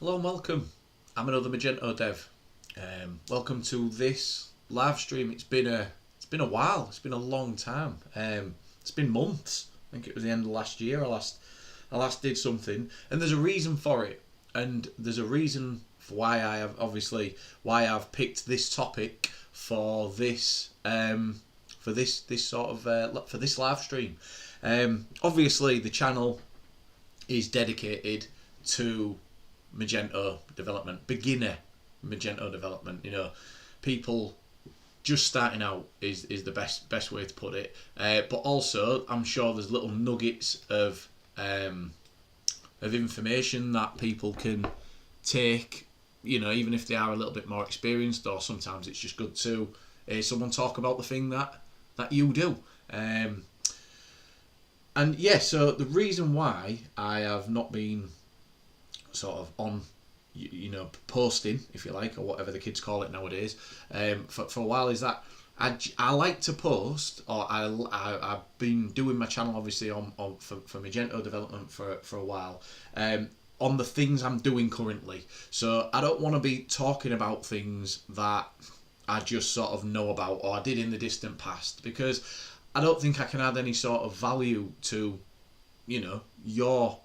Hello and welcome. I'm another Magento dev. Welcome to this live stream. It's been a while. It's been a long time. It's been months. I think it was the end of last year. I last did something, and there's a reason for it. And there's a reason for why I've picked this topic for this for this live stream. Obviously, the channel is dedicated to Magento development, beginner Magento development. You know, people just starting out is the best way to put it. But also, I'm sure there's little nuggets of information that people can take. You know, even if they are a little bit more experienced, or sometimes it's just good to hear someone talk about the thing that you do. And yeah, so the reason why I have not been sort of on, posting, if you like, or whatever the kids call it nowadays, for a while is that I like to post, or I've been doing my channel obviously for Magento development for a while, on the things I'm doing currently. So I don't want to be talking about things that I just sort of know about or I did in the distant past, because I don't think I can add any sort of value to, your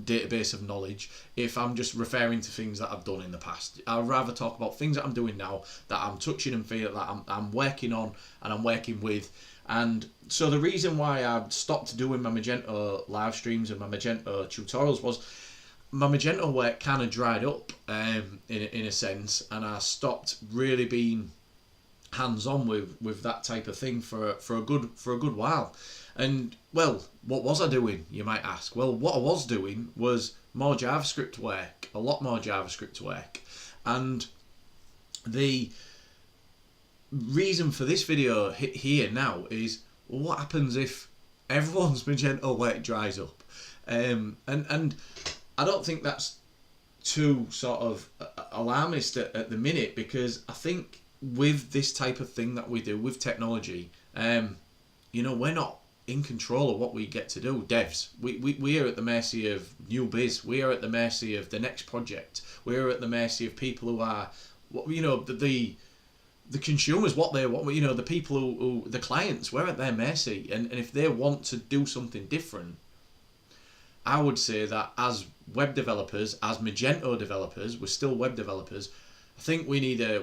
database of knowledge if I'm just referring to things that I've done in the past. I'd rather talk about things that I'm doing now, that I'm touching and feeling, that I'm working on and I'm working with. And so the reason why I stopped doing my Magento live streams and my Magento tutorials was my Magento work kind of dried up, in a sense, and I stopped really being hands-on with that type of thing for a good while. And well, what was I doing, you might ask? Well, what I was doing was more JavaScript work, a lot more JavaScript work. And the reason for this video here now is, well, what happens if everyone's Magento work dries up? And I don't think that's too sort of alarmist at the minute, because I think with this type of thing that we do with technology, we're not in control of what we get to do. Devs, we are at the mercy of new biz. We are at the mercy of the next project. We are at the mercy of people who are, the consumers, the people who the clients. We're at their mercy, and if they want to do something different, I would say that as web developers, as Magento developers, we're still web developers. I think we need a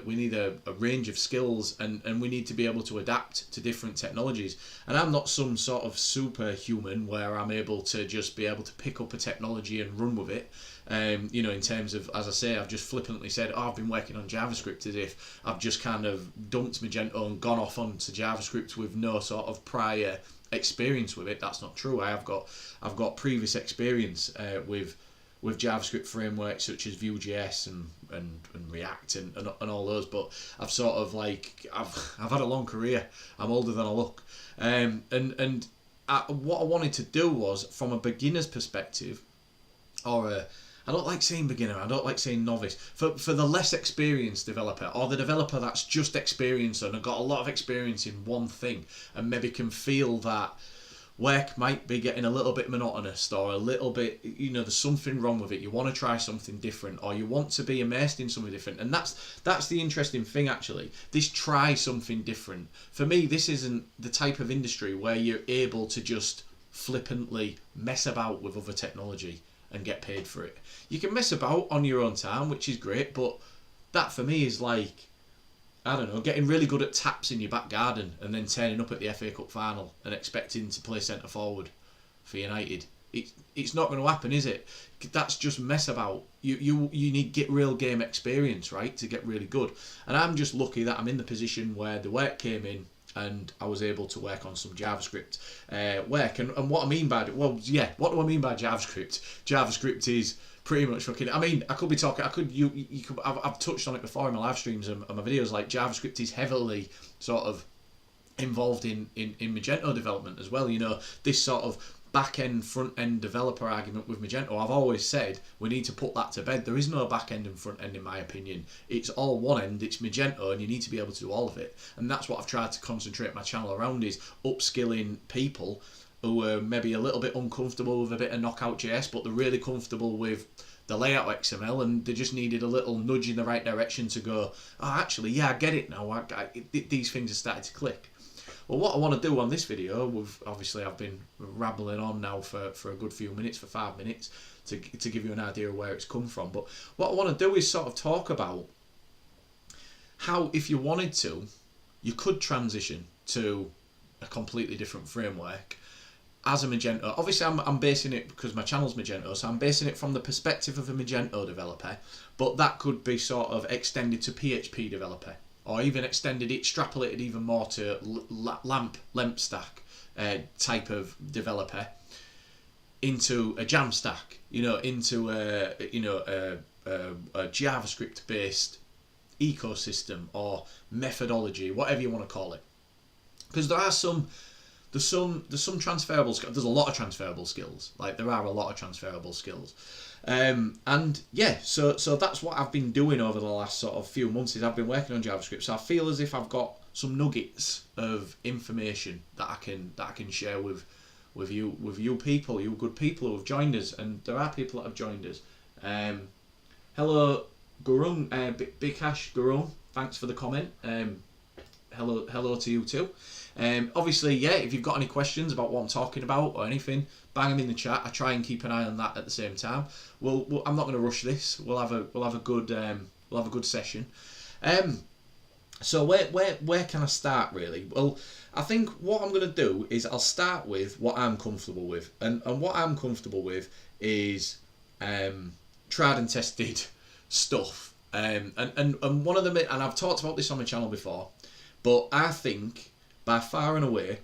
range of skills, and we need to be able to adapt to different technologies. And I'm not some sort of superhuman where I'm able to just be able to pick up a technology and run with it. In terms of, as I say, I've just flippantly said, I've been working on JavaScript, as if I've just kind of dumped Magento and gone off onto JavaScript with no sort of prior experience with it. That's not true. I've got previous experience with JavaScript frameworks such as Vue.js and React and all those, but I've sort of I've had a long career. I'm older than I look, what I wanted to do was, from a beginner's perspective, or I don't like saying beginner, I don't like saying novice, for the less experienced developer, or the developer that's just experienced and got a lot of experience in one thing, and maybe can feel that work might be getting a little bit monotonous, or a little bit, there's something wrong with it. You want to try something different, or you want to be immersed in something different. And that's the interesting thing, actually. This try something different. For me, this isn't the type of industry where you're able to just flippantly mess about with other technology and get paid for it. You can mess about on your own time, which is great, but that for me is like, I don't know, getting really good at taps in your back garden and then turning up at the FA Cup final and expecting to play centre forward for United. It's not going to happen, is it? That's just mess about. You need get real game experience, right, to get really good. And I'm just lucky that I'm in the position where the work came in and I was able to work on some JavaScript work. And what I mean by it, what do I mean by JavaScript? JavaScript is pretty much fucking, I could be talking, I've touched on it before in my live streams and my videos, like JavaScript is heavily sort of involved in Magento development as well. This sort of back-end, front-end developer argument with Magento, I've always said we need to put that to bed. There is no back-end and front-end in my opinion. It's all one end, it's Magento, and you need to be able to do all of it. And that's what I've tried to concentrate my channel around, is upskilling people who are maybe a little bit uncomfortable with a bit of Knockout.js, but they're really comfortable with the layout XML, and they just needed a little nudge in the right direction to go, oh, actually, yeah, I get it now. These things are starting to click. Well, what I want to do on this video, obviously I've been rambling on now for a good few minutes, for 5 minutes, to give you an idea of where it's come from. But what I want to do is sort of talk about how, if you wanted to, you could transition to a completely different framework as a Magento. Obviously, I'm basing it because my channel's Magento, so I'm basing it from the perspective of a Magento developer, but that could be sort of extended to PHP developer, or even extrapolated even more to LAMP stack type of developer, into a Jamstack, into a JavaScript based ecosystem or methodology, whatever you want to call it. Because there's some transferable skills. There's a lot of transferable skills. Like, there are a lot of transferable skills. And yeah, so that's what I've been doing over the last sort of few months, is I've been working on JavaScript. So I feel as if I've got some nuggets of information that I can share with you people, you good people who have joined us, and there are people that have joined us. Hello Gurung, Bikash Gurung, thanks for the comment. Hello to you too. Obviously, yeah, if you've got any questions about what I'm talking about or anything, bang them in the chat. I try and keep an eye on that at the same time. I'm not going to rush this. We'll have a good session. So where can I start, really? Well, I think what I'm going to do is I'll start with what I'm comfortable with, and what I'm comfortable with is tried and tested stuff. And one of them, and I've talked about this on my channel before, but I think by far and away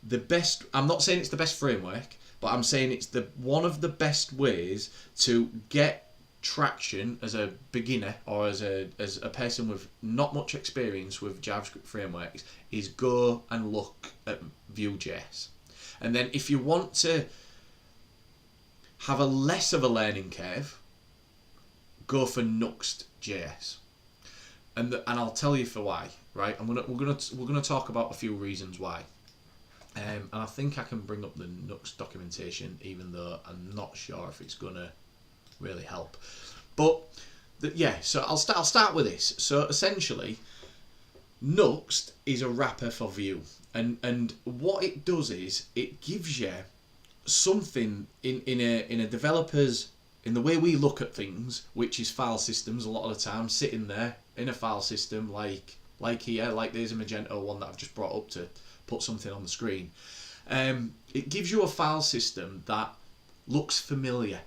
the best, I'm not saying it's the best framework, but I'm saying it's one of the best ways to get traction as a beginner or as a person with not much experience with JavaScript frameworks, is go and look at Vue.js. And then if you want to have a less of a learning curve, go for Nuxt.js. And I'll tell you for why, right? We're gonna talk about a few reasons why. And I think I can bring up the Nuxt documentation, even though I'm not sure if it's gonna really help. But yeah, so I'll start with this. So essentially, Nuxt is a wrapper for Vue, and what it does is it gives you something in a developer's, in the way we look at things, which is file systems a lot of the time, sitting there in a file system like here, like there's a Magento one that I've just brought up to put something on the screen. It gives you a file system that looks familiar.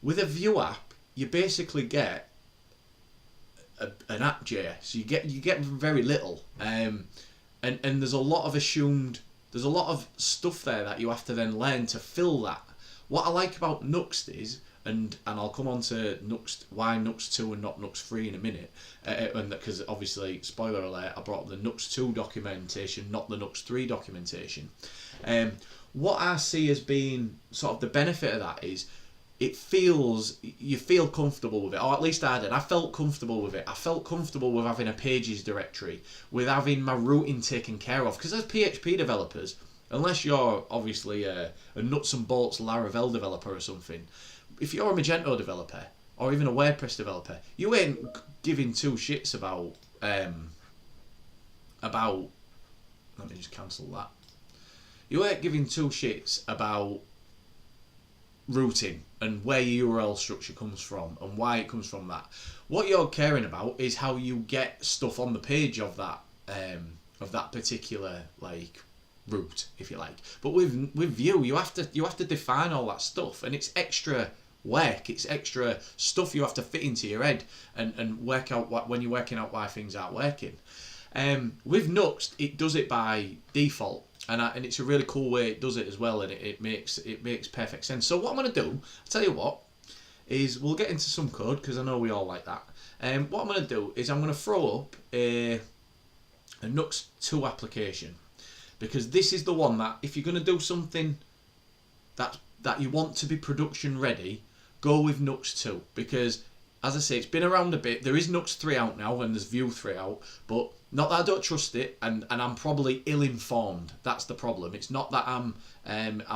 With a Vue app, you basically get an app.js. You get very little, and there's a lot of stuff there that you have to then learn to fill that. What I like about Nuxt is, and I'll come on to Nuxt, why Nuxt 2 and not Nuxt 3 in a minute, and because obviously, spoiler alert, I brought up the Nuxt 2 documentation, not the Nuxt 3 documentation. What I see as being sort of the benefit of that is, you feel comfortable with it, or at least I did. I felt comfortable with it. I felt comfortable with having a pages directory, with having my routing taken care of, because as PHP developers, unless you're obviously a nuts and bolts Laravel developer or something, if you're a Magento developer or even a WordPress developer, you ain't giving two shits about let me just cancel that. You ain't giving two shits about routing and where your URL structure comes from and why it comes from that. What you're caring about is how you get stuff on the page of that particular route, if you like. But with Vue, you have to define all that stuff, and it's extra work. It's extra stuff you have to fit into your head and work out when you're working out why things aren't working. With Nuxt, it does it by default. And it's a really cool way it does it as well, and it makes perfect sense. So what I'm going to do, I'll tell you what, is we'll get into some code, because I know we all like that. What I'm going to do is I'm going to throw up a Nuxt 2 application, because this is the one that, if you're going to do something that you want to be production ready, go with Nuxt 2, because as I say, it's been around a bit. There is Nuxt 3 out now, and there's Vue 3 out, but not that I don't trust it, and I'm probably ill-informed. That's the problem. It's not that I'm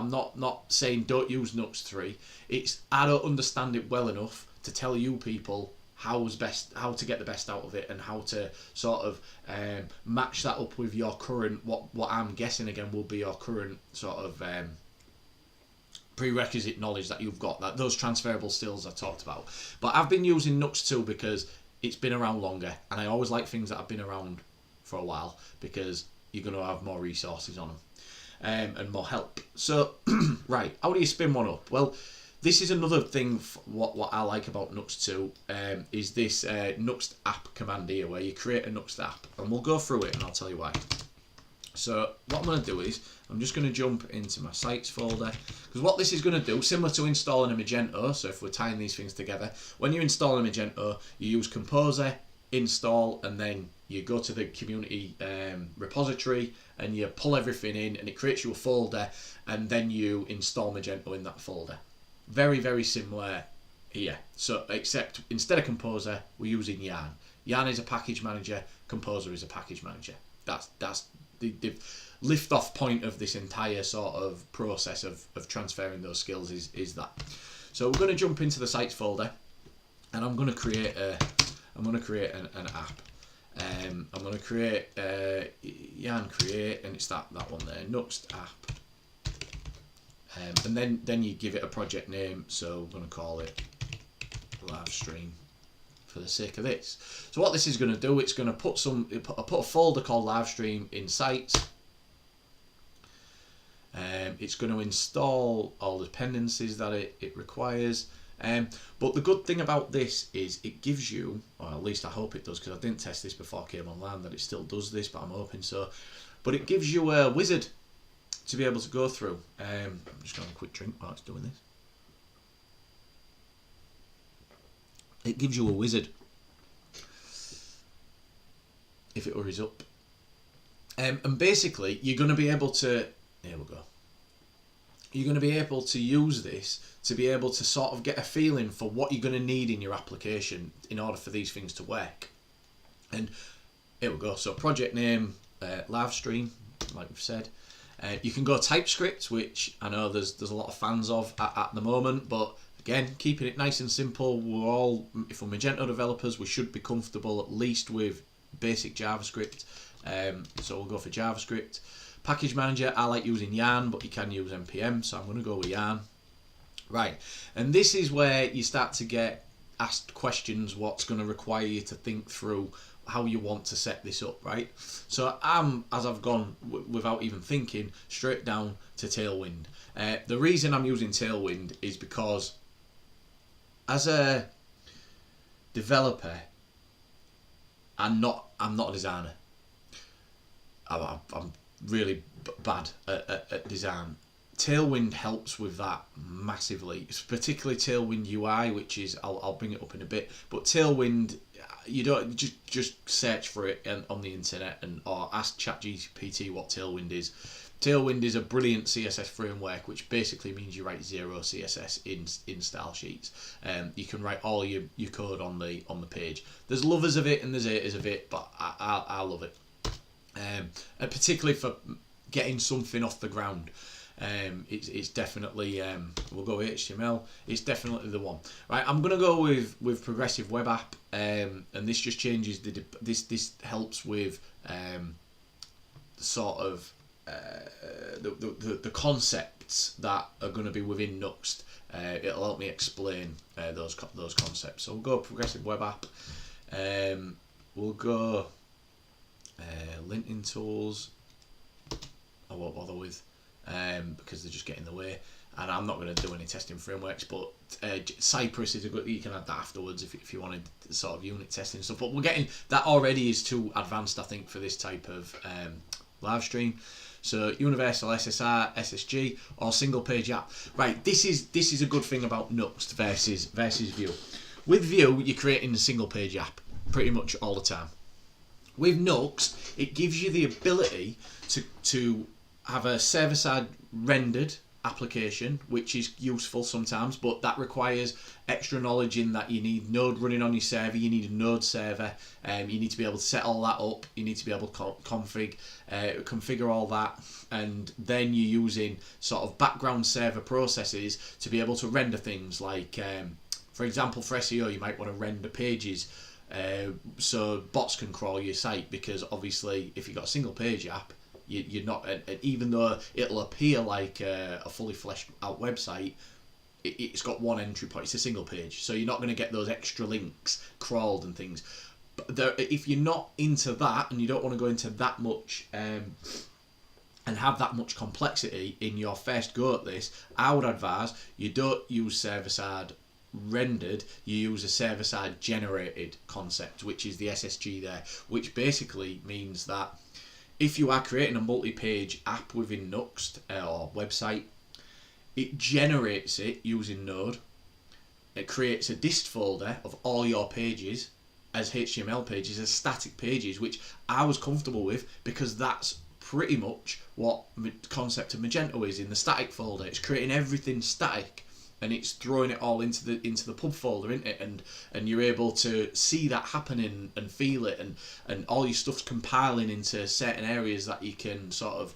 not saying don't use Nuxt 3. It's I don't understand it well enough to tell you people how to get the best out of it, and how to sort of match that up with your current, what I'm guessing again will be your current sort of prerequisite knowledge that you've got, that those transferable skills I talked about. But I've been using Nuxt 2 because it's been around longer, and I always like things that have been around for a while, because you're going to have more resources on them and more help. So right, how do you spin one up? Well, this is another thing. What I like about Nuxt 2 is this Nuxt app command here, where you create a Nuxt app, and we'll go through it and I'll tell you why. So what I'm going to do is I'm just going to jump into my sites folder, because what this is going to do, similar to installing a Magento, so if we're tying these things together, when you install a Magento, you use Composer, install, and then you go to the community repository and you pull everything in, and it creates you a folder, and then you install Magento in that folder. Very, very similar here. So except instead of Composer, we're using Yarn. Yarn is a package manager, Composer is a package manager. That's the lift-off point of this entire sort of process of transferring those skills is that. So we're going to jump into the sites folder, and I'm going to create an app. I'm going to create Yarn create, and it's that one there, Nuxt app. And then you give it a project name. So we're going to call it live stream for the sake of this. So what this is going to do, it's going to put a folder called live stream in sites. It's going to install all the dependencies that it requires. But the good thing about this is it gives you, or at least I hope it does, because I didn't test this before I came online, that it still does this, but I'm hoping so. But it gives you a wizard to be able to go through. I'm just going to have a quick drink while it's doing this. It gives you a wizard, if it hurries up. And basically, you're going to be able to, here we go. You're going to be able to use this to be able to sort of get a feeling for what you're going to need in your application in order for these things to work. And here we go. So project name, live stream, like we've said. You can go TypeScript, which I know there's a lot of fans of at the moment, but again, keeping it nice and simple. We're all, if we're Magento developers, we should be comfortable at least with basic JavaScript. So we'll go for JavaScript. Package manager, I like using Yarn, but you can use NPM, so I'm going to go with Yarn. Right, and this is where you start to get asked questions, what's going to require you to think through how you want to set this up, right? So as I've gone without even thinking, straight down to Tailwind. The reason I'm using Tailwind is because as a developer, I'm not a designer. I'm really bad at design. Tailwind helps with that massively. It's particularly Tailwind UI, which is I'll bring it up in a bit. But Tailwind, you don't just search for it on the internet or ask ChatGPT what Tailwind is. Tailwind is a brilliant CSS framework, which basically means you write zero CSS in style sheets. You can write all your code on the page. There's lovers of it and there's haters of it, but I love it. And particularly for getting something off the ground. It's definitely we'll go with HTML. It's definitely the one. Right, I'm gonna go with progressive web app, and this just changes this helps with sort of the concepts that are going to be within Nuxt. It'll help me explain those concepts. So we'll go progressive web app. We'll go linting tools. I won't bother with because they're just getting in the way, and I'm not going to do any testing frameworks. But Cypress is a good. You can add that afterwards if you wanted sort of unit testing stuff. But we're getting that already is too advanced, I think, for this type of live stream. So universal SSR, SSG, or single page app. Right, this is a good thing about Nuxt versus Vue. With Vue, you're creating a single page app pretty much all the time. With Nuxt, it gives you the ability to have a server-side rendered application, which is useful sometimes, but that requires extra knowledge in that you need Node running on your server, you need a Node server, you need to be able to set all that up, you need to be able to configure all that, and then you're using sort of background server processes to be able to render things like, for example, for SEO, you might want to render pages so bots can crawl your site, because obviously if you've got a single page app, you're not, even though it'll appear like a fully fleshed out website, it's got one entry point, it's a single page, so you're not going to get those extra links crawled and things. But if you're not into that and you don't want to go into that much and have that much complexity in your first go at this, I would advise you don't use server-side rendered, you use a server-side generated concept, which is the SSG there, which basically means that if you are creating a multi-page app within Nuxt or website, it generates it using Node. It creates a dist folder of all your pages as HTML pages, as static pages, which I was comfortable with because that's pretty much what the concept of Magento is in the static folder. It's creating everything static and it's throwing it all into the pub folder, isn't it? And you're able to see that happening and feel it, and all your stuff's compiling into certain areas that you can sort of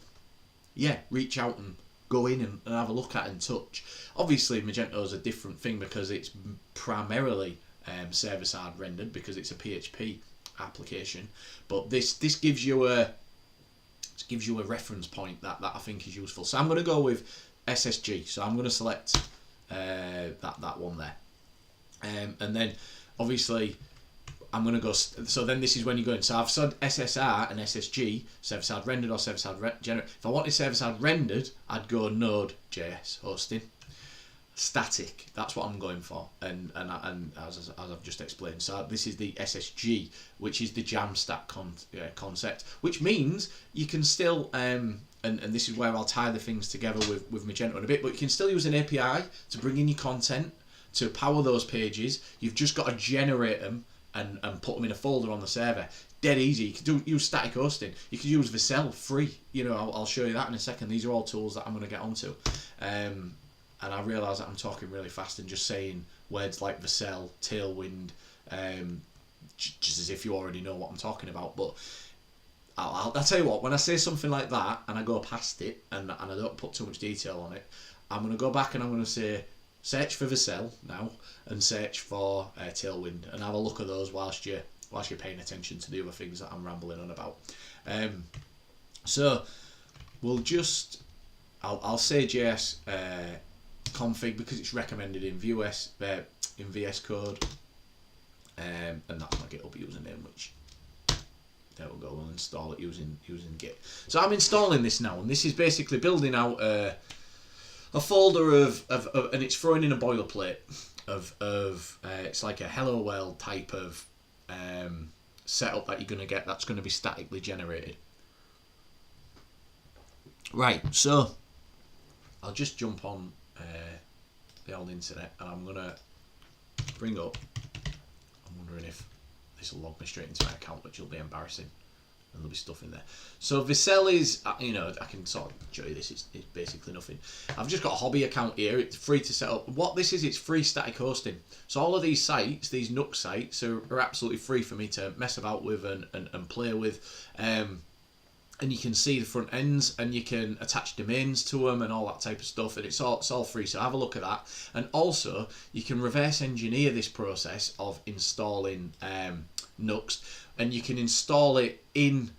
reach out and go in and have a look at and touch. Obviously Magento's a different thing because it's primarily server-side rendered because it's a PHP application, but this gives you a reference point that I think is useful. So I'm going to go with SSG. So I'm going to select that one there, and then obviously I'm going to go. So then this is when you go in. So I've said SSR and SSG, server-side rendered or server-side generated. If I wanted server-side rendered, I'd go Node.js hosting. Static, that's what I'm going for, and as I've just explained. So this is the SSG, which is the Jamstack concept, which means you can still and this is where I'll tie the things together with Magento in a bit, but you can still use an API to bring in your content to power those pages. You've just got to generate them and put them in a folder on the server. Dead easy. You can use static hosting. You can use Vercel free. I'll show you that in a second. These are all tools that I'm going to get onto. And I realise that I'm talking really fast and just saying words like Vercel, Tailwind, just as if you already know what I'm talking about. But I'll tell you what, when I say something like that and I go past it and I don't put too much detail on it, I'm going to go back and I'm going to say search for Vercel now and search for Tailwind, and have a look at those whilst you're paying attention to the other things that I'm rambling on about. So we'll just I'll say JS config because it's recommended in VS Code, and that's my GitHub username, which there we go. We'll install it using Git. So I'm installing this now, and this is basically building out a folder of and it's throwing in a boilerplate of it's like a hello world type of setup that you're going to get that's going to be statically generated. Right, so I'll just jump on the old internet and I'm going to bring up, I'm wondering if this will log me straight into my account, which will be embarrassing. And there'll be stuff in there. So Vercel is, I can sort of show you this, it's basically nothing. I've just got a hobby account here, it's free to set up. What this is, it's free static hosting. So all of these sites, these Nuxt sites, are absolutely free for me to mess about with and play with. And you can see the front ends, and you can attach domains to them and all that type of stuff, and it's all free, so have a look at that. And also you can reverse engineer this process of installing Nuxt, and you can install it in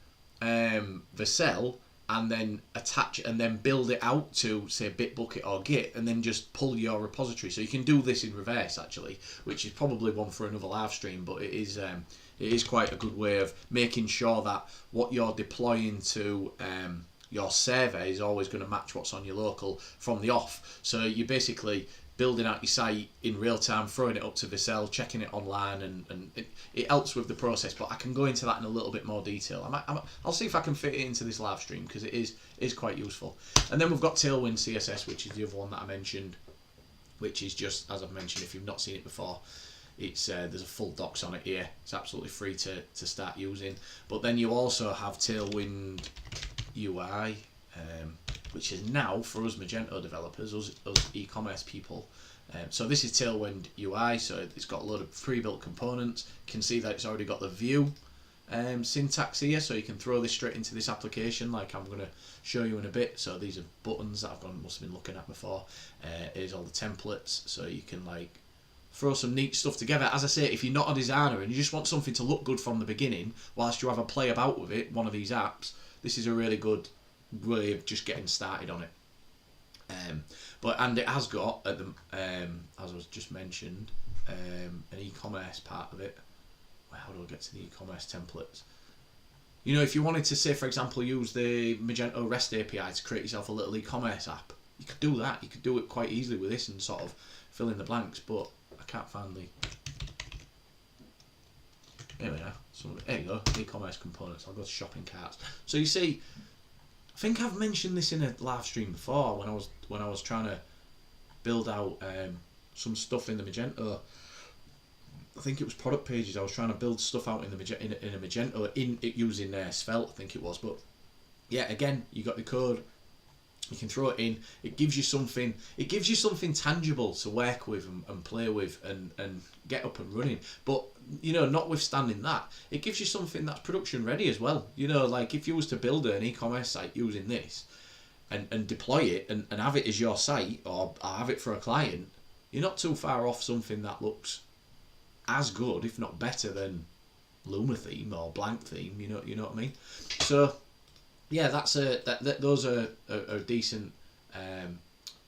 Vercel and then attach it and then build it out to, say, Bitbucket or Git, and then just pull your repository. So you can do this in reverse, actually, which is probably one for another live stream, but it is quite a good way of making sure that what you're deploying to your server is always going to match what's on your local from the off. So you're basically building out your site in real time, throwing it up to Vercel, checking it online, and it helps with the process. But I can go into that in a little bit more detail. I'll see if I can fit it into this live stream because it is quite useful. And then we've got Tailwind CSS, which is the other one that I mentioned, which is just, as I've mentioned, if you've not seen it before, it's there's a full docs on it here. It's absolutely free to start using. But then you also have Tailwind UI. which is now for us Magento developers, us e-commerce people. So this is Tailwind UI, so it's got a load of pre-built components. You can see that it's already got the Vue syntax here, so you can throw this straight into this application like I'm going to show you in a bit. So these are buttons that must have been looking at before. Here's all the templates, so you can like throw some neat stuff together. As I say, if you're not a designer and you just want something to look good from the beginning whilst you have a play about with it, one of these apps, this is a really good way of just getting started on it. And it has got, at the, as was just mentioned, an e-commerce part of it. Well, how do I get to the e-commerce templates? You know, if you wanted to, say, for example, use the Magento REST API to create yourself a little e-commerce app, you could do that. You could do it quite easily with this and sort of fill in the blanks, but I can't find the... There we are. So, there you go, e-commerce components. I'll go to shopping carts. So you see, I think I've mentioned this in a live stream before when I was trying to build out some stuff in the Magento. I think it was product pages. I was trying to build stuff out in the Magento using Svelte, I think it was. But yeah, again, you got the code. You can throw it in. It gives you something. It gives you something tangible to work with and play with and get up and running. But you know, notwithstanding that, it gives you something that's production ready as well. You know, like if you was to build an e-commerce site using this and deploy it and have it as your site or have it for a client, you're not too far off something that looks as good, if not better, than Luma theme or Blank theme. You know what I mean? So yeah, those are decent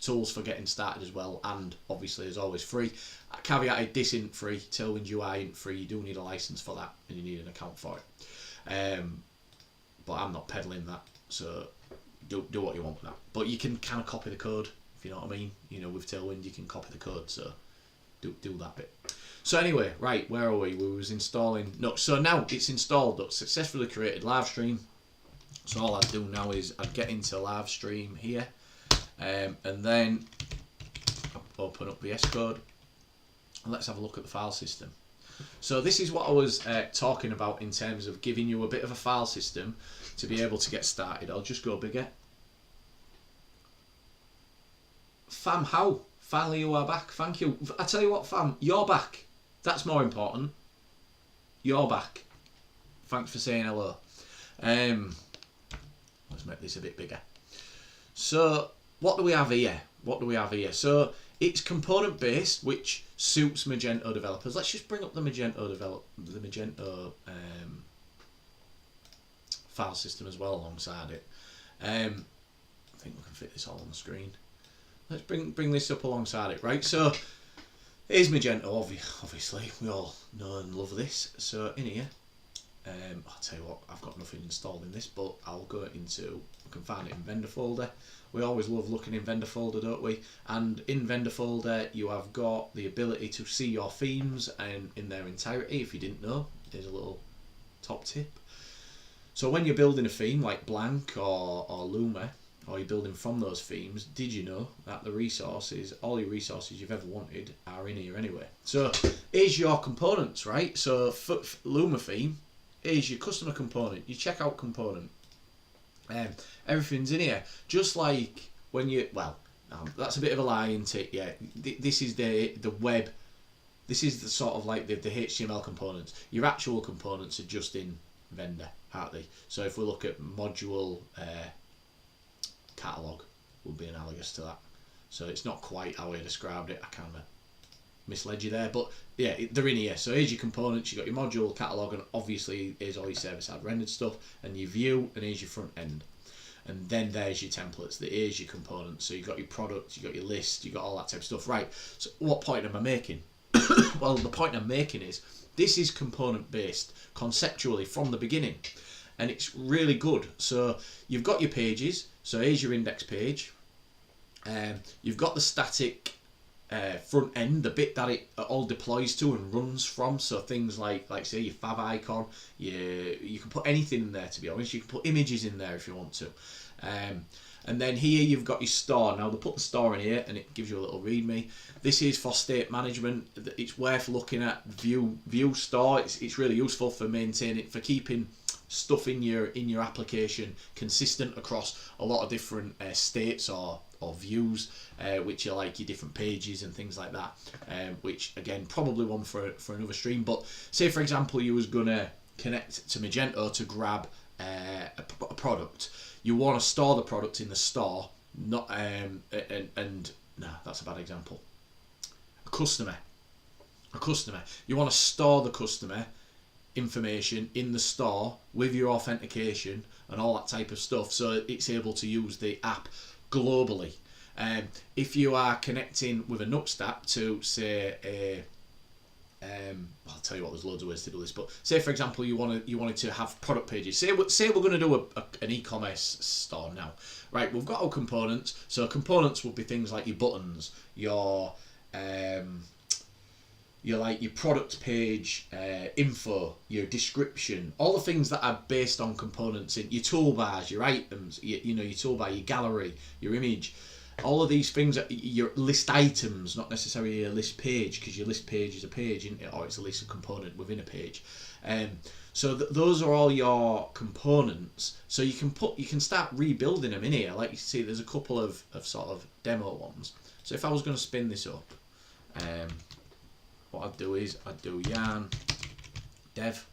tools for getting started as well, and obviously as always free. Caveated, this isn't free. Tailwind UI isn't free. You do need a license for that, and you need an account for it. But I'm not peddling that, so do what you want with that. But you can kind of copy the code, if you know what I mean. You know, with Tailwind you can copy the code, so do that bit. So anyway, right, where are we? We was installing Nuxt. So now it's installed. Nuxt successfully created live stream. So all I'd do now is I'd get into live stream here, and then open up VS Code, and let's have a look at the file system. So this is what I was talking about in terms of giving you a bit of a file system to be able to get started. I'll just go bigger. Fam, how? Finally you are back. Thank you. I tell you what, fam, you're back. That's more important. You're back. Thanks for saying hello. Let's make this a bit bigger. So what do we have here? So it's component based, which suits Magento developers. Let's just bring up the Magento file system as well alongside it. I think we can fit this all on the screen. Let's bring this up alongside it, right? So here's Magento, obviously. We all know and love this. So in here, I'll tell you what, I've got nothing installed in this, but I'll go into, I can find it in vendor folder. We always love looking in vendor folder, don't we? And in vendor folder, you have got the ability to see your themes and in their entirety. If you didn't know, here's a little top tip. So when you're building a theme like Blank or Luma, or you're building from those themes, did you know that the resources, all your resources you've ever wanted, are in here anyway? So here's your components, right? So for Luma theme, here's your customer component, your checkout component. Everything's in here. Just like when you, well, that's a bit of a lie, isn't it? Yeah, this is the web. This is the sort of like the HTML components. Your actual components are just in vendor, aren't they? So if we look at module catalog, will be analogous to that. So it's not quite how I described it. I kind of misled you there, but yeah, they're in here. So here's your components, you've got your module catalog, and obviously here's all your server-side rendered stuff, and your view, and here's your front end. And then there's your templates, here's your components. So you've got your product, you've got your list, you've got all that type of stuff. Right, so what point am I making? Well, the point I'm making is, this is component based conceptually from the beginning, and it's really good. So you've got your pages, so here's your index page. You've got the static front end, the bit that it all deploys to and runs from. So things like say your fav icon, you can put anything in there, to be honest. You can put images in there if you want to. And then here you've got your store. Now they put the store in here and it gives you a little readme. This is for state management. It's worth looking at. Vue Store. It's really useful for maintaining, for keeping stuff in your application consistent across a lot of different states or views, which are like your different pages and things like that, which again probably one for another stream. But say for example you was gonna connect to Magento to grab a product, you want to store the product in the store, not and no, that's a bad example. A customer, you want to store the customer information in the store with your authentication and all that type of stuff, so it's able to use the app globally. If you are connecting with a Nuxt app to say a I'll tell you what, there's loads of ways to do this, but say for example you wanted to have product pages. Say we're going to do an e-commerce store now, right? We've got our components. So components would be things like your buttons, your product page info, your description, all the things that are based on components in your toolbars, your items, your toolbar, your gallery, your image. All of these things are your list items, not necessarily a list page, because your list page is a page, isn't it? Or it's a list of component within a page. So those are all your components. So you can start rebuilding them in here. Like you see, there's a couple of sort of demo ones. So if I was going to spin this up, what I'd do is I'd do yarn dev,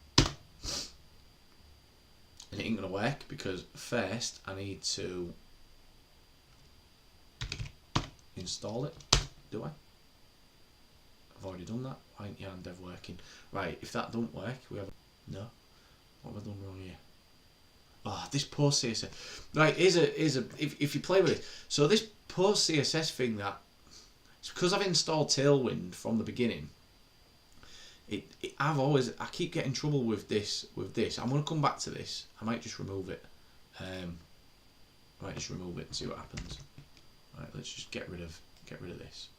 and it ain't going to work because first I need to install it. Do I? I've already done that. Why ain't yarn dev working? Right, if that don't work, we have no. What have I done wrong here? Oh, this post CSS. Right, if you play with it. So this post CSS thing, that it's because I've installed Tailwind from the beginning. I keep getting trouble with this. I'm gonna come back to this. I might just remove it. And see what happens. Right, let's just get rid of this.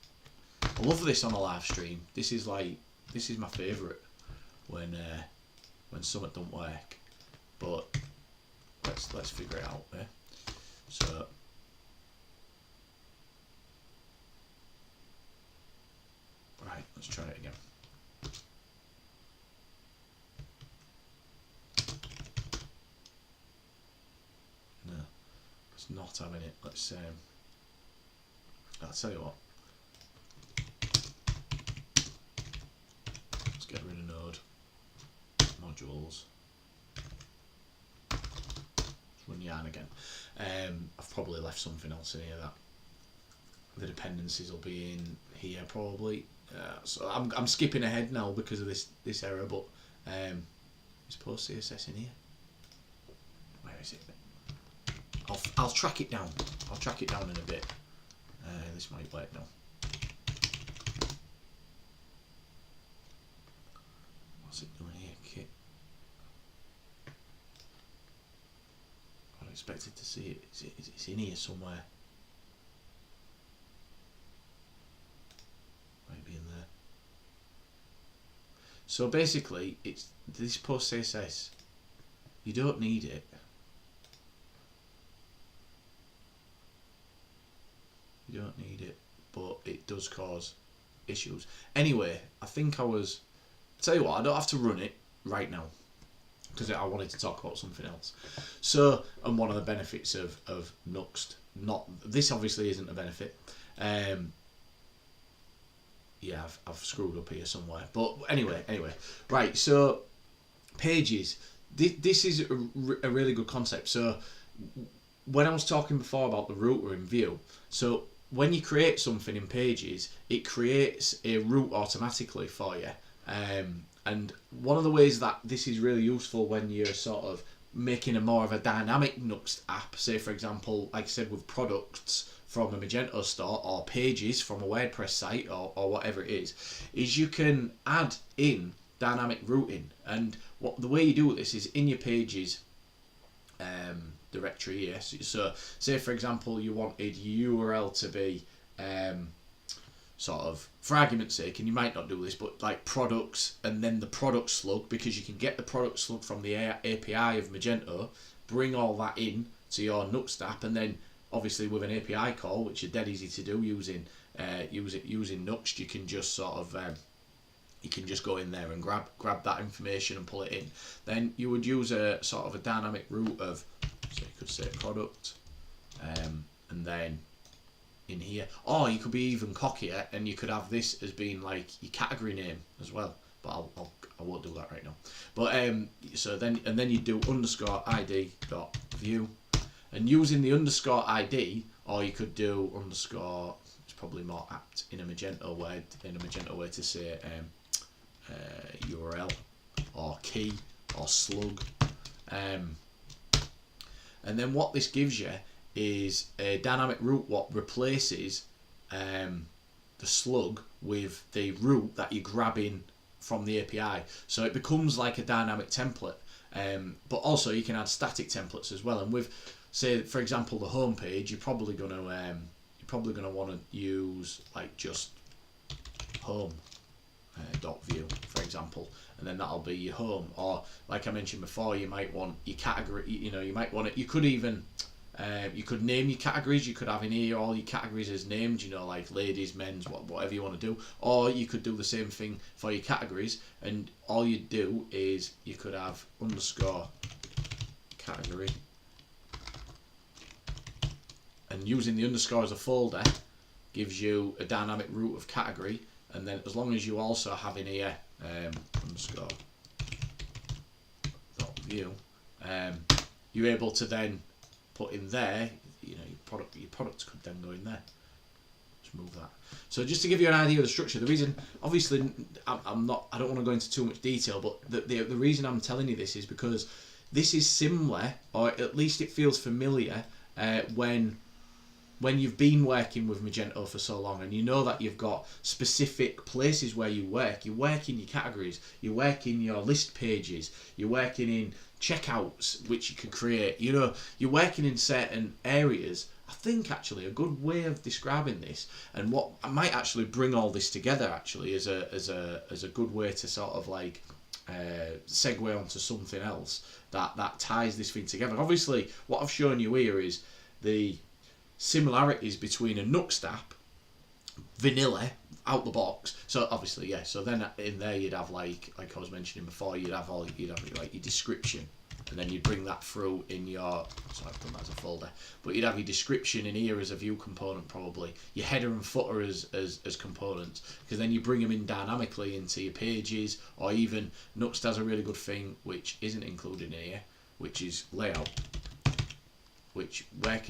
I love this on a live stream. This is my favourite when something don't work. But let's figure it out there. So right, let's try it again. No, it's not having it. I'll tell you what. Let's get rid of node modules. Let's run yarn again. I've probably left something else in here that the dependencies will be in here probably. So I'm skipping ahead now because of this error, but is post CSS in here? Where is it? I'll track it down. I'll track it down in a bit. This might work now. What's it doing here, Kit? I expected to see it. It's in here somewhere. Might be in there. So basically, it's this post CSS. You don't need it. You don't need it, but it does cause issues. Anyway, I think tell you what, I don't have to run it right now because I wanted to talk about something else. So, and one of the benefits of Nuxt, this obviously isn't a benefit. Yeah, I've screwed up here somewhere. But anyway, right. So, pages. This is a really good concept. So, when I was talking before about the router in Vue, so when you create something in Pages, it creates a route automatically for you. And one of the ways that this is really useful when you're sort of making a more of a dynamic Nuxt app, say for example, like I said, with products from a Magento store or pages from a WordPress site or whatever it is you can add in dynamic routing. And the way you do this is in your Pages directory, yes. So say for example you wanted URL to be sort of, for argument's sake, and you might not do this, but like products and then the product slug, because you can get the product slug from the API of Magento, bring all that in to your Nuxt app, and then obviously with an API call, which is dead easy to do using Nuxt, you can just sort of you can just go in there and grab that information and pull it in. Then you would use a sort of a dynamic route of, so you could say product, and then in here, or you could be even cockier and you could have this as being like your category name as well. But I won't do that right now. But so then you do underscore id dot view, and using the underscore id, or you could do underscore. It's probably more apt in a Magento way to say URL or key or slug, and then what this gives you is a dynamic route what replaces the slug with the route that you're grabbing from the API, so it becomes like a dynamic template. But also you can add static templates as well. And with, say for example, the home page, you're probably gonna want to use like just home dot view, for example, and then that'll be your home. Or like I mentioned before, you might want your category. You might want it. You could even you could name your categories. You could have in here all your categories as named, like ladies, men's, whatever you want to do. Or you could do the same thing for your categories, and all you do is you could have underscore category, and using the underscore as a folder gives you a dynamic route of category. And then as long as you also have in here underscore dot view, you're able to then put in there, your product could then go in there. Just move that. So just to give you an idea of the structure, the reason, obviously, I don't want to go into too much detail, but the reason I'm telling you this is because this is similar, or at least it feels familiar, when you've been working with Magento for so long, and you know that you've got specific places where you work in your categories, you work in your list pages, you're working in checkouts, which you can create, you're working in certain areas. I think actually a good way of describing this, and what I might actually bring all this together actually as a good way to sort of like segue onto something else that ties this thing together. Obviously, what I've shown you here is the similarities between a Nuxt app, vanilla, out the box. So obviously, yeah. So then in there you'd have like I was mentioning before, you'd have like your description, and then you'd bring that through in your. So I've done that as a folder, but you'd have your description in here as a Vue component, probably your header and footer as components, because then you bring them in dynamically into your pages, or even Nuxt has a really good thing which isn't included in here, which is layout, which we're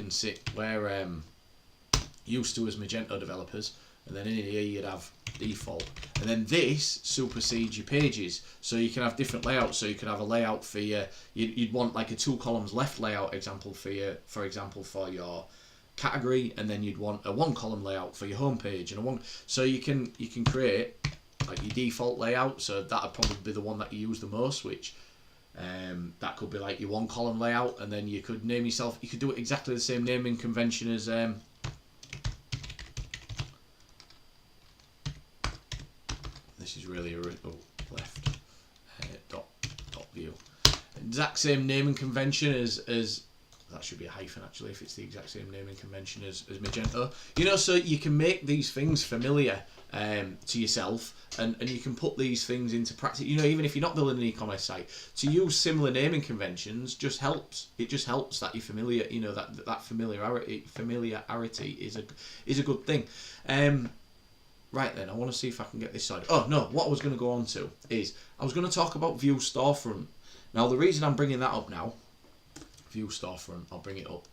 used to as Magento developers. And then in here you'd have default, and then this supersedes your pages, so you can have different layouts. So you could have a layout for you'd want like a 2 columns left layout example for example for your category, and then you'd want a 1 column layout for your home page, and so you can create like your default layout. So that'd probably be the one that you use the most, which that could be like your 1 column layout, and then you could name yourself. You could do it exactly the same naming convention as this is really left dot view. Exact same naming convention as that should be a hyphen actually if it's the exact same naming convention as Magento. So you can make these things familiar to yourself, and you can put these things into practice. Even if you're not building an e-commerce site, to use similar naming conventions just helps. It just helps that you're familiar. That familiarity is a good thing. Right then, I want to see if I can get this sorted. Oh no, what I was going to go on to is I was going to talk about Vue Storefront. Now the reason I'm bringing that up now, Vue Storefront, I'll bring it up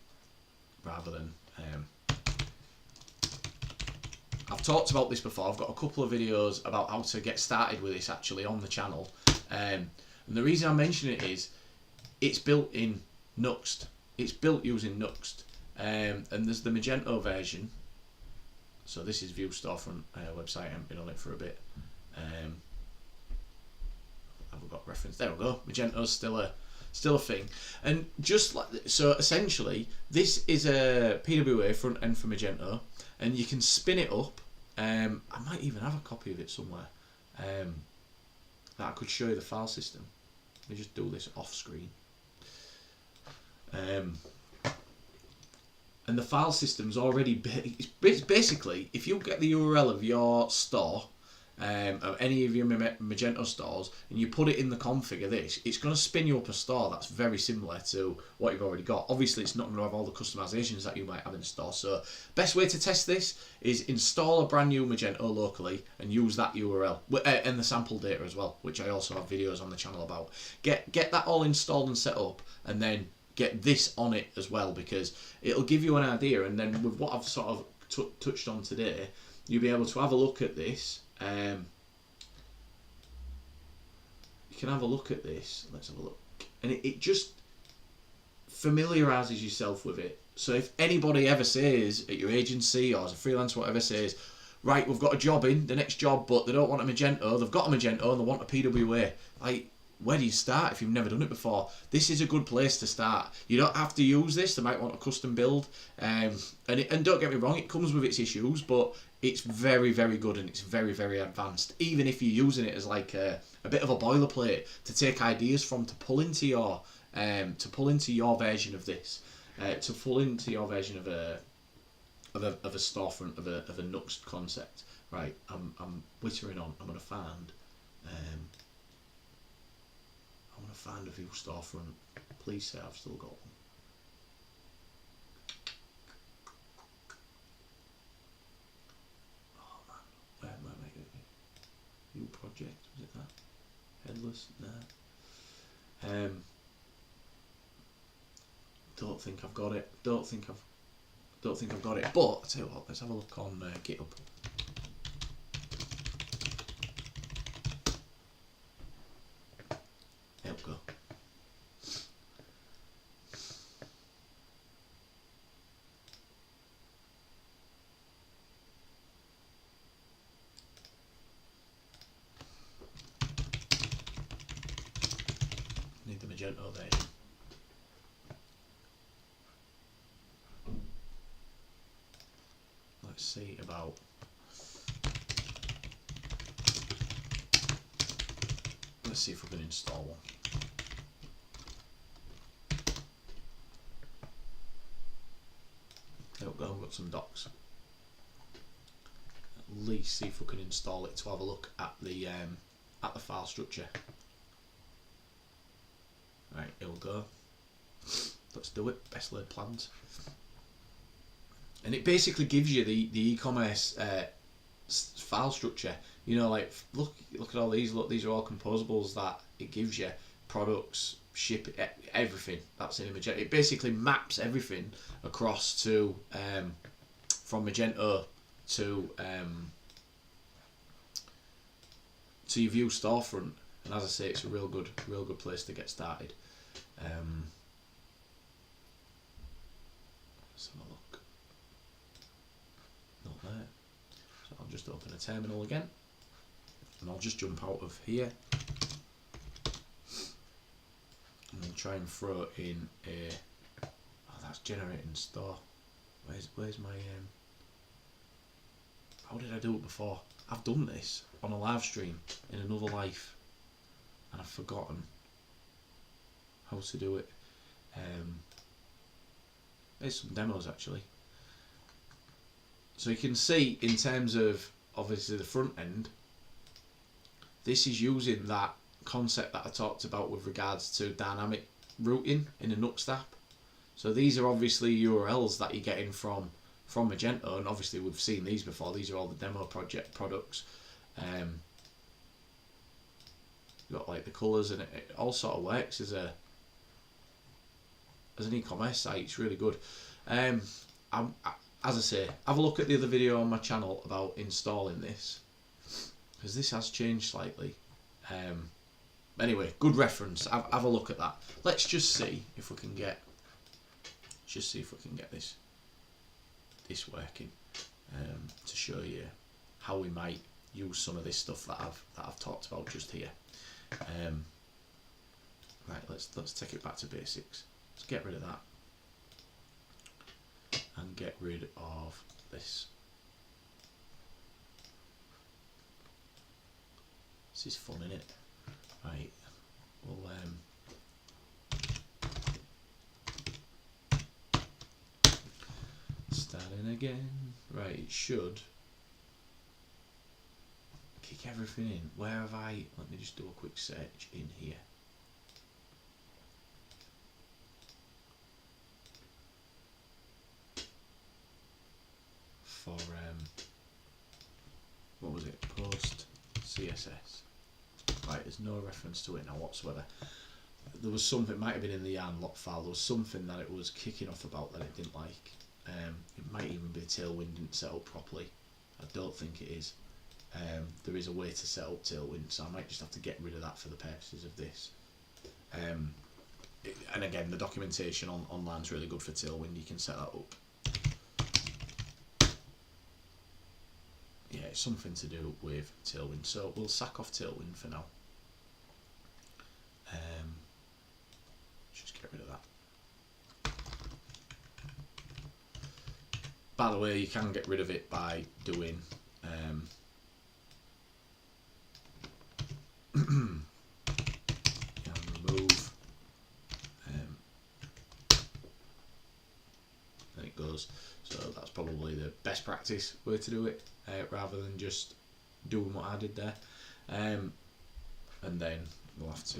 rather than I've talked about this before. I've got a couple of videos about how to get started with this actually on the channel, and the reason I mention it is it's built in Nuxt. It's built using Nuxt, and there's the Magento version. So this is Vue Storefront website. I haven't been on it for a bit. I've got reference. There we go. Magento's still a thing. And just like so, essentially, this is a PWA front end for Magento, and you can spin it up. I might even have a copy of it somewhere that I could show you the file system. Let me just do this off screen. And the file system's already it's basically, if you get the URL of your store, of any of your Magento stores, and you put it in the config of this, it's going to spin you up a store that's very similar to what you've already got. Obviously, it's not going to have all the customizations that you might have in store. So, best way to test this is install a brand new Magento locally and use that URL and the sample data as well, which I also have videos on the channel about. Get that all installed and set up, and then get this on it as well, because it'll give you an idea. And then with what I've sort of touched on today, you'll be able to have a look at this. You can have a look at this. Let's have a look. And it just familiarises yourself with it. So if anybody ever says at your agency or as a freelancer, whatever, says, right, we've got a job in, the next job, but they don't want a Magento, they've got a Magento and they want a PWA. Like, where do you start if you've never done it before? This is a good place to start. You don't have to use this. They might want a custom build. And don't get me wrong, it comes with its issues, but it's very, very good and it's very, very advanced. Even if you're using it as like a bit of a boilerplate to take ideas from, to pull into your version of this, to pull into your version of a storefront, of a Nuxt concept. Right, I'm whittering on. I'm gonna find a Vue Storefront. Please say I've still got one. Oh man, where am I making it? Vue project, was it that? Headless? Nah. Don't think I've got it. Don't think I've got it. But I'll tell you what, let's have a look on GitHub. There we go. Need the Magento version. Let's see about. Let's see if we can install one. There we go, we've got some docs. At least see if we can install it to have a look at the file structure. Right, here we go. Let's do it. Best laid plans. And it basically gives you the e-commerce file structure. You know, like look at all these. Look, these are all composables that it gives you. Products, ship, everything that's in Magento. It basically maps everything across to from Magento to your Vue Storefront. And as I say, it's a real good place to get started. Let's have a look. Not there. So I'll just open a terminal again, and I'll just jump out of here, and then try and throw in a. Oh, that's generating store. Where's my How did I do it before? I've done this on a live stream in another life, and I've forgotten how to do it. There's some demos actually. So you can see, in terms of obviously the front end, this is using that concept that I talked about with regards to dynamic routing in a Nuxt app. So these are obviously URLs that you're getting from Magento, and obviously we've seen these before. These are all the demo project products. You've got like the colours, and it all sort of works as an e-commerce site. It's really good. As I say, have a look at the other video on my channel about installing this, because this has changed slightly. Anyway, good reference. Have a look at that. Let's just see if we can get. This working, to show you how we might use some of this stuff that I've talked about just here. Right, let's take it back to basics. Let's get rid of that and get rid of this. This is fun, innit? Right, we'll starting again. Right, it should kick stick everything in. Where have I? Let me just do a quick search in here. For what was it? Post CSS. Right, there's no reference to it now whatsoever. There was something, it might have been in the yarn lock file, there was something that it was kicking off about that it didn't like. It might even be Tailwind didn't set up properly. I don't think it is. There is a way to set up Tailwind, so I might just have to get rid of that for the purposes of this. And again, the documentation online is really good for Tailwind, you can set that up. Yeah, it's something to do with Tailwind, so we'll sack off Tailwind for now. Just get rid of that. By the way, you can get rid of it by doing remove, and it goes. So that's probably the best practice way to do it, rather than just doing what I did there. And then we'll have to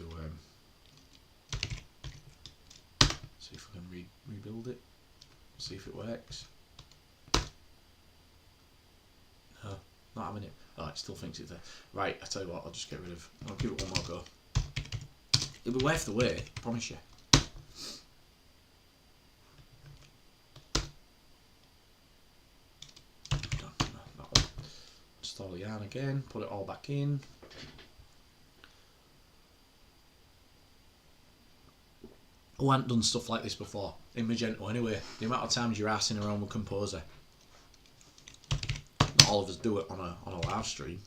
see if we can rebuild it, see if it works. No, not having it. Oh, it still thinks it's there. Right, I tell you what, I'll just get rid of. I'll give it one more go. It'll be worth the wait, I promise you. Install the yarn again, put it all back in. I hadn't done stuff like this before in Magento anyway. The amount of times you're arsing around with Composer. Not all of us do it on a live stream.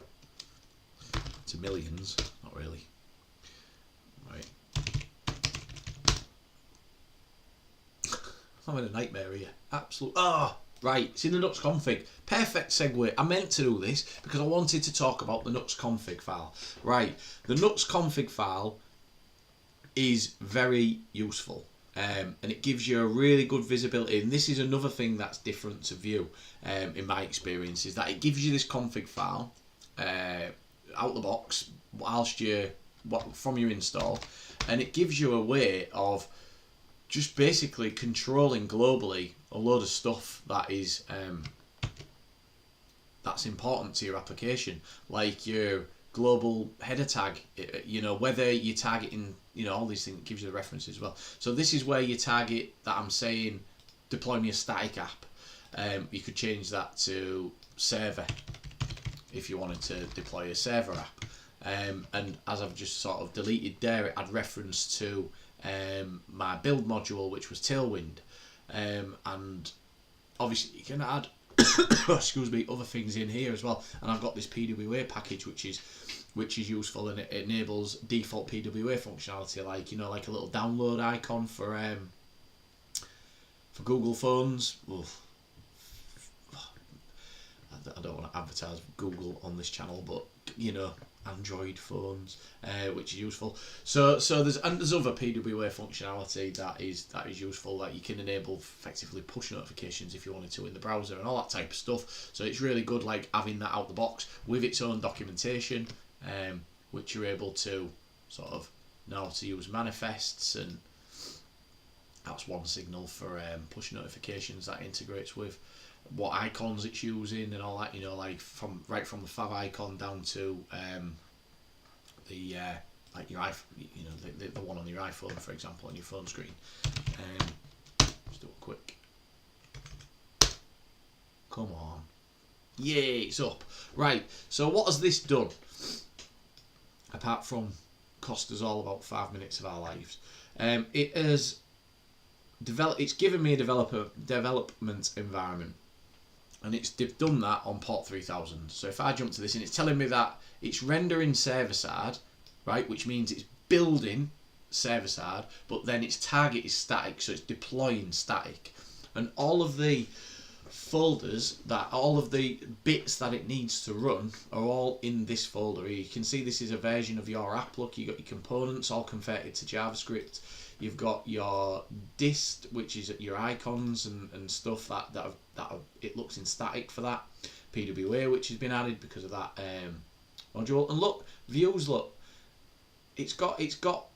To millions, not really. Right. I'm having a nightmare here. Absolute. Ah, right. It's in the Nuxt config. Perfect segue. I meant to do this because I wanted to talk about the Nuxt config file. Right. The Nuxt config file is very useful, and it gives you a really good visibility. And this is another thing that's different to Vue, in my experience, is that it gives you this config file out the box whilst from your install, and it gives you a way of just basically controlling globally a load of stuff that is that's important to your application, like your global header tag, whether you targeting, all these things. It gives you the references as well. So this is where you target that I'm saying deploy me a static app. You could change that to server if you wanted to deploy a server app. And as I've just sort of deleted there, it had reference to my build module, which was Tailwind. And obviously you can add excuse me, other things in here as well. And I've got this PWA package which is useful, and it enables default PWA functionality, like a little download icon for Google phones. Oof. I don't want to advertise Google on this channel, but Android phones, which is useful. So there's other PWA functionality that is useful, that you can enable effectively push notifications if you wanted to in the browser and all that type of stuff. So it's really good, like having that out the box with its own documentation, which you're able to sort of know how to use manifests, and that's one signal for push notifications that integrates with what icons it's using and all that, like from the fav icon down to the like your iPhone, the one on your iPhone, for example, on your phone screen. Let's do it quick. Come on, yay, it's up. Right, so what has this done apart from cost us all about 5 minutes of our lives? It has it's given me a development environment, and it's done that on port 3000. So if I jump to this, and it's telling me that it's rendering server-side, right, which means it's building server-side, but then its target is static, so it's deploying static. And all of the folders, all of the bits that it needs to run are all in this folder here. You can see this is a version of your app. Look, you've got your components all converted to JavaScript. You've got your dist, which is your icons and stuff that it looks in static for that. PWA, which has been added because of that module. And look, views, look, it's got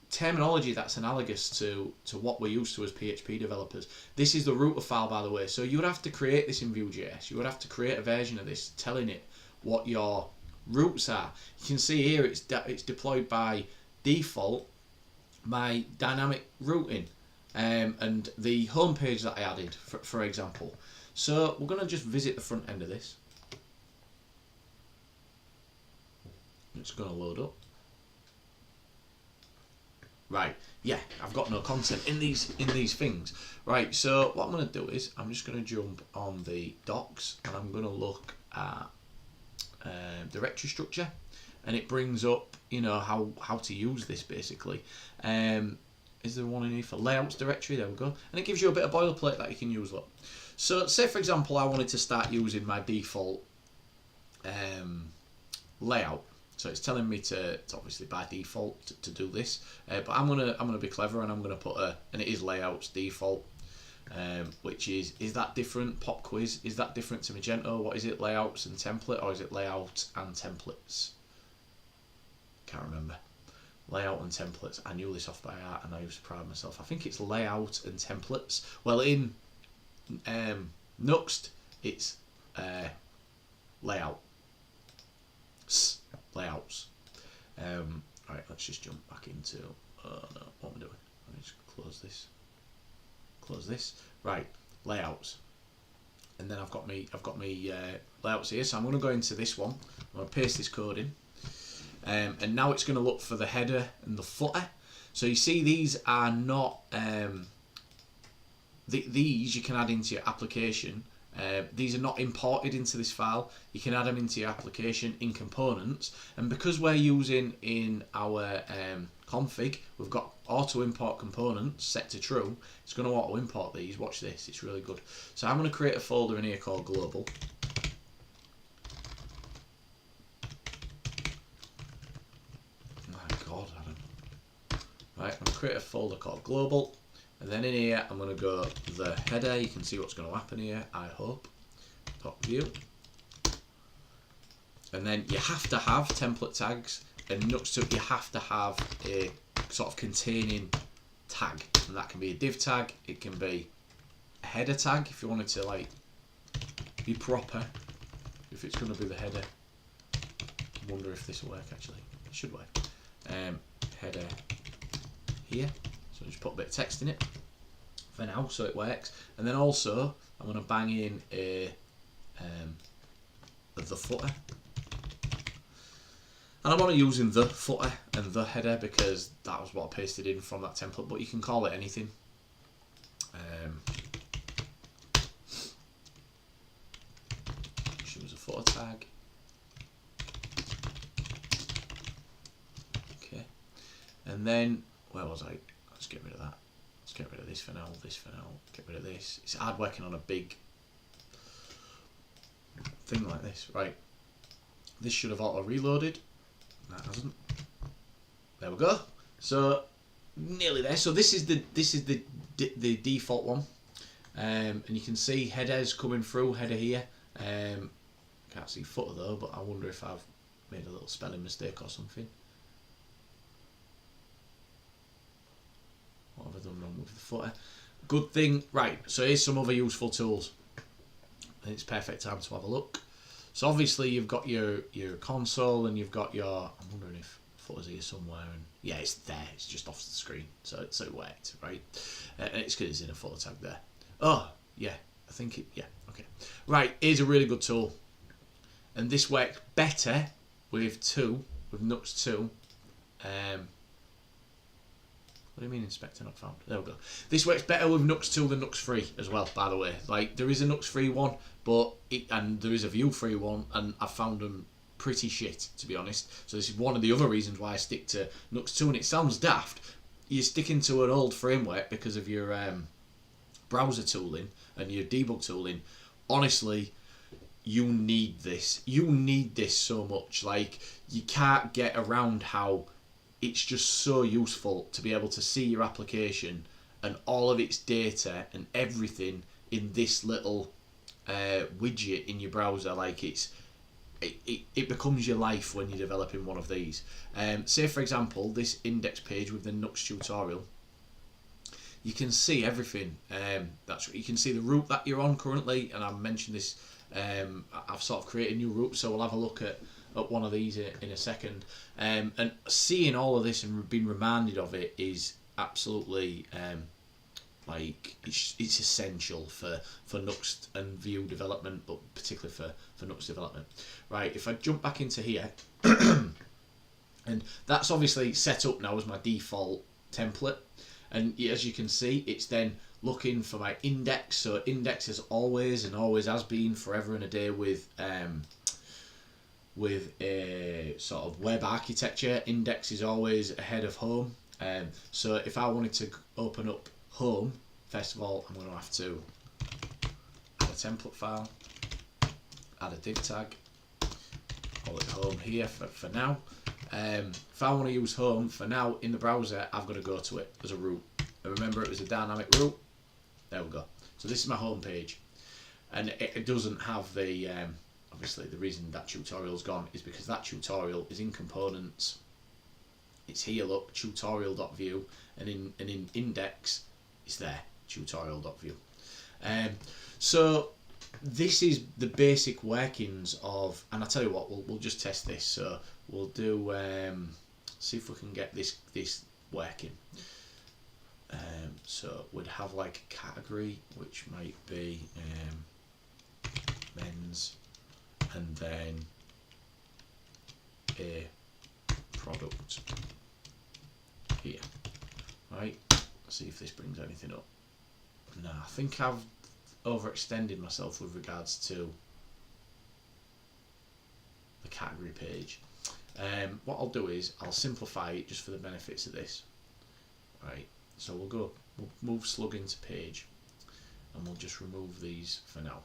terminology that's analogous to what we're used to as PHP developers. This is the router file, by the way. So you would have to create this in Vue.js. You would have to create a version of this telling it what your routes are. You can see here it's deployed by default, my dynamic routing, and the home page that I added, for example. So we're going to just visit the front end of this. It's going to load up. Right, yeah, I've got no content in these things. Right, so what I'm going to do is I'm just going to jump on the docs and I'm going to look at directory structure, and it brings up, you know, how to use this basically. Is there one in here for layouts directory? There we go, and it gives you a bit of boilerplate that you can use. Look, so say for example I wanted to start using my default layout. So it's telling me to obviously by default to do this, but I'm gonna be clever and I'm gonna put and it is layouts default, which is that different? Pop quiz, is that different to Magento? What is it, layouts and template, or is it layout and templates? Can't remember. Layout and templates. I knew this off by heart and I used to pride myself. I think it's layout and templates. Well, in Nuxt it's layout. Layouts. Alright, let's just jump back into, oh no, what am I doing? Let me just close this. Right, layouts. And then I've got me layouts here, so I'm going to go into this one. I'm going to paste this code in. And now it's going to look for the header and the footer. So you see these are not, these you can add into your application. These are not imported into this file. You can add them into your application in components, and because we're using in our config, we've got auto import components set to true. It's going to auto import these. Watch this, it's really good. So I'm going to create a folder in here called global. My god, Adam. Right, I'm going to create a folder called global. And then in here, I'm going to go the header. You can see what's going to happen here, I hope. .view. And then you have to have template tags. And Nuxt, you have to have a sort of containing tag. And that can be a div tag. It can be a header tag if you wanted to like be proper. If it's going to be the header. I wonder if this will work actually. It should work. Header here. So just put a bit of text in it for now, so it works. And then also I'm going to bang in a the footer, and I'm only using the footer and the header because that was what I pasted in from that template. But you can call it anything. Choose a footer tag. Okay, and then where was I? Let's get rid of that. Let's get rid of this for now, this for now, get rid of this. It's hard working on a big thing like this. Right. This should have auto reloaded. That hasn't. There we go. So nearly there. So this is the default one. And you can see headers coming through, header here. Can't see footer though, but I wonder if I've made a little spelling mistake or something. What have I done wrong with the footer? Good thing, right, so here's some other useful tools. And it's perfect time to have a look. So obviously you've got your console and you've got your, I'm wondering if footer's here somewhere, and yeah, it's there, it's just off the screen, so it worked, right? And it's because it's in a footer tag there. Oh, yeah, I think it, yeah, okay. Right, here's a really good tool. And this works better with Nuxt 2. What do you mean inspector not found? There we go. This works better with Nuxt 2 than Nuxt 3 as well, by the way. Like, there is a Nuxt 3 one, and there is a Vue 3 one, and I found them pretty shit, to be honest. So this is one of the other reasons why I stick to Nuxt 2, and it sounds daft. You're sticking to an old framework because of your browser tooling and your debug tooling. Honestly, you need this. You need this so much. Like, you can't get around how it's just so useful to be able to see your application and all of its data and everything in this little widget in your browser. Like, it's it becomes your life when you're developing one of these. Say for example, this index page with the Nuxt tutorial. You can see everything. You can see the route that you're on currently, and I mentioned this. I've sort of created a new route, so we'll have a look at one of these in a second. And seeing all of this and being reminded of it is absolutely like it's essential for Nuxt and Vue development, but particularly for Nuxt development. Right, if I jump back into here, and that's obviously set up now as my default template. And as you can see, it's then looking for my index. So index is always and always has been forever and a day with a sort of web architecture. Index is always ahead of home. So if I wanted to open up home, first of all, I'm going to have to add a template file, add a div tag, call it home here for now. If I want to use home for now in the browser, I've got to go to it as a route. And remember, it was a dynamic route. There we go. So this is my home page, and it doesn't have the obviously the reason that tutorial's gone is because that tutorial is in components. It's here, look, tutorial.vue, and in index it's there, tutorial.vue. So this is the basic workings of, and I tell you what, we'll just test this. So we'll do see if we can get this working. So we'd have like a category which might be men's, and then a product here. Right, let's see if this brings anything up. No, I think I've overextended myself with regards to the category page. What I'll do is I'll simplify it just for the benefits of this. Right, so we'll move slug into page, and we'll just remove these for now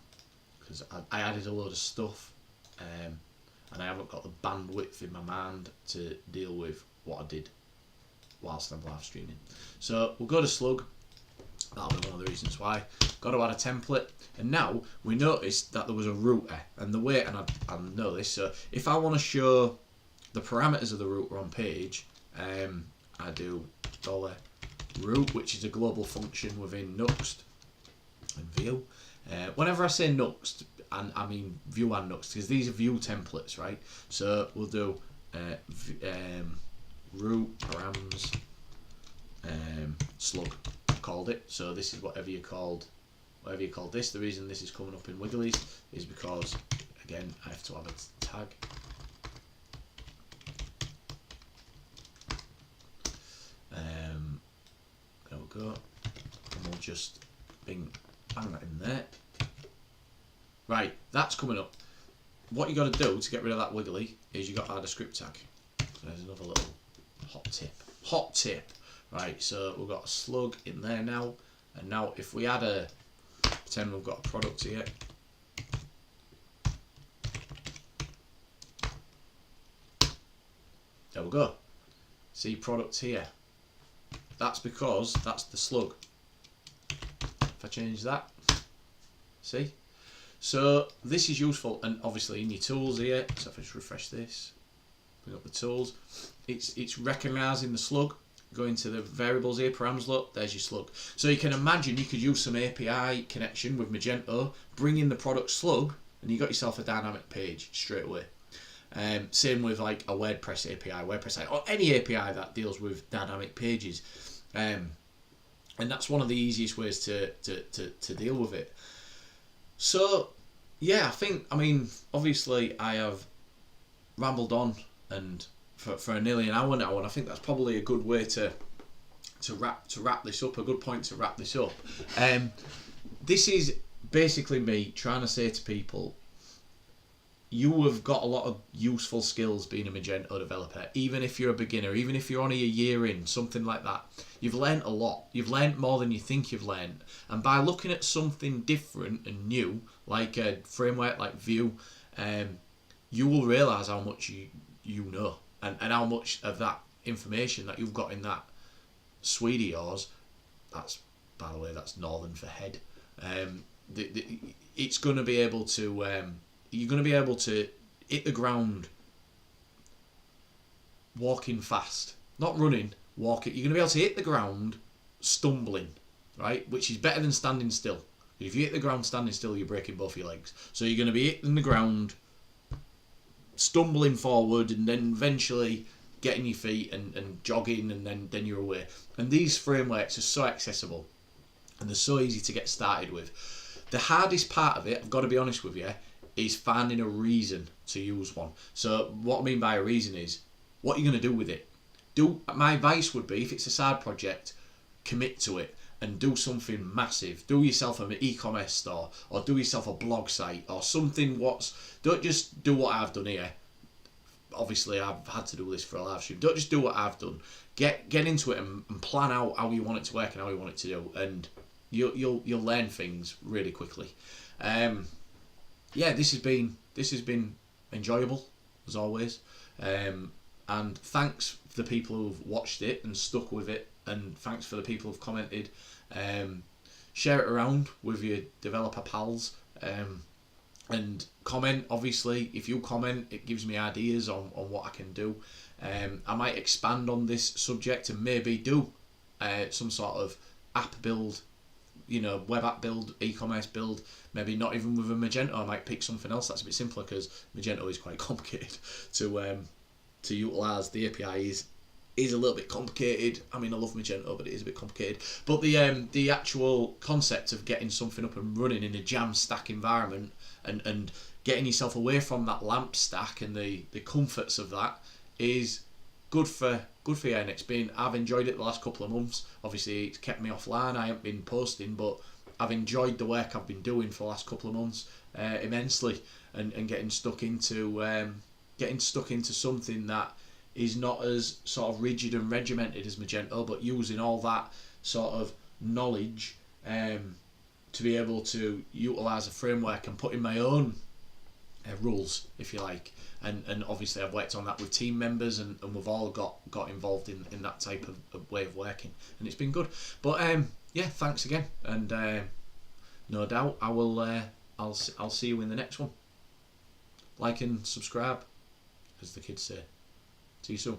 because I added a load of stuff, and I haven't got the bandwidth in my mind to deal with what I did whilst I'm live streaming. So we'll go to slug. That'll be one of the reasons why. Got to add a template, and now we noticed that there was a router, and the way, and I know this, so if I want to show the parameters of the router on page, I do $root, which is a global function within Nuxt and Vue. Whenever I say Nuxt, and I mean Vue and Nuxt, because these are Vue templates, right? So we'll do root params slug. Called it. So this is whatever you called this. The reason this is coming up in Wigglies is because, again, I have to have a tag. There we go, and we'll just bang that in there. Right, that's coming up. What you got to do to get rid of that wiggly is you got to add a script tag. So there's another little hot tip. Right, so we've got a slug in there now, and now if we add pretend we've got a product here. There we go. See product here. That's because that's the slug. If I change that, see? So this is useful, and obviously in your tools here, so if I just refresh this, bring up the tools, it's recognising the slug. Go into the variables here, params, look, there's your slug. So you can imagine you could use some API connection with Magento, bring in the product slug, and you got yourself a dynamic page straight away. Same with like a WordPress API, or any API that deals with dynamic pages. And that's one of the easiest ways to deal with it. So yeah, I mean, obviously I have rambled on and for nearly an hour now, and I think that's probably a good way to wrap this up, a good point to wrap this up. This is basically me trying to say to people, you have got a lot of useful skills being a Magento developer, even if you're a beginner, even if you're only a year in, something like that. You've learned a lot. You've learned more than you think you've learned. And by looking at something different and new, like a framework like Vue, you will realise how much you know, and how much of that information that you've got in that suite of yours, that's, by the way, that's Northern for head. It's going to be able to, you're going to be able to hit the ground walking fast, not running, walking. You're going to be able to hit the ground stumbling, right? Which is better than standing still. If you hit the ground standing still, you're breaking both your legs. So you're going to be hitting the ground, stumbling forward, and then eventually getting your feet and jogging, and then you're away. And these frameworks are so accessible, and they're so easy to get started with. The hardest part of it, I've got to be honest with you, is finding a reason to use one. So what I mean by a reason is, what you're going to do with it. My advice would be, if it's a side project, commit to it and do something massive. Do yourself an e-commerce store, or do yourself a blog site, or something. Don't just do what I've done here. Obviously, I've had to do this for a live stream. Don't just do what I've done. Get into it and plan out how you want it to work and how you want it to do, and you'll learn things really quickly. This has been enjoyable as always. And thanks for the people who've watched it and stuck with it, and thanks for the people who've commented. Share it around with your developer pals, and comment. Obviously, if you comment, it gives me ideas on what I can do. I might expand on this subject and maybe do some sort of app build, web app build, e-commerce build, maybe not even with a Magento. I might pick something else that's a bit simpler, because Magento is quite complicated to utilise. The API is a little bit complicated. I mean, I love Magento, but it is a bit complicated. But the actual concept of getting something up and running in a Jamstack environment, and getting yourself away from that LAMP stack and the comforts of that, is good for you. And I've enjoyed it the last couple of months. Obviously, it's kept me offline. I haven't been posting, but I've enjoyed the work I've been doing for the last couple of months immensely, and getting stuck into something that is not as sort of rigid and regimented as Magento, but using all that sort of knowledge to be able to utilise a framework and put in my own rules, if you like. And obviously I've worked on that with team members, and we've all got involved in that type of way of working, and it's been good. But thanks again, and no doubt I'll see you in the next one. Like and subscribe, as the kids say. See you soon.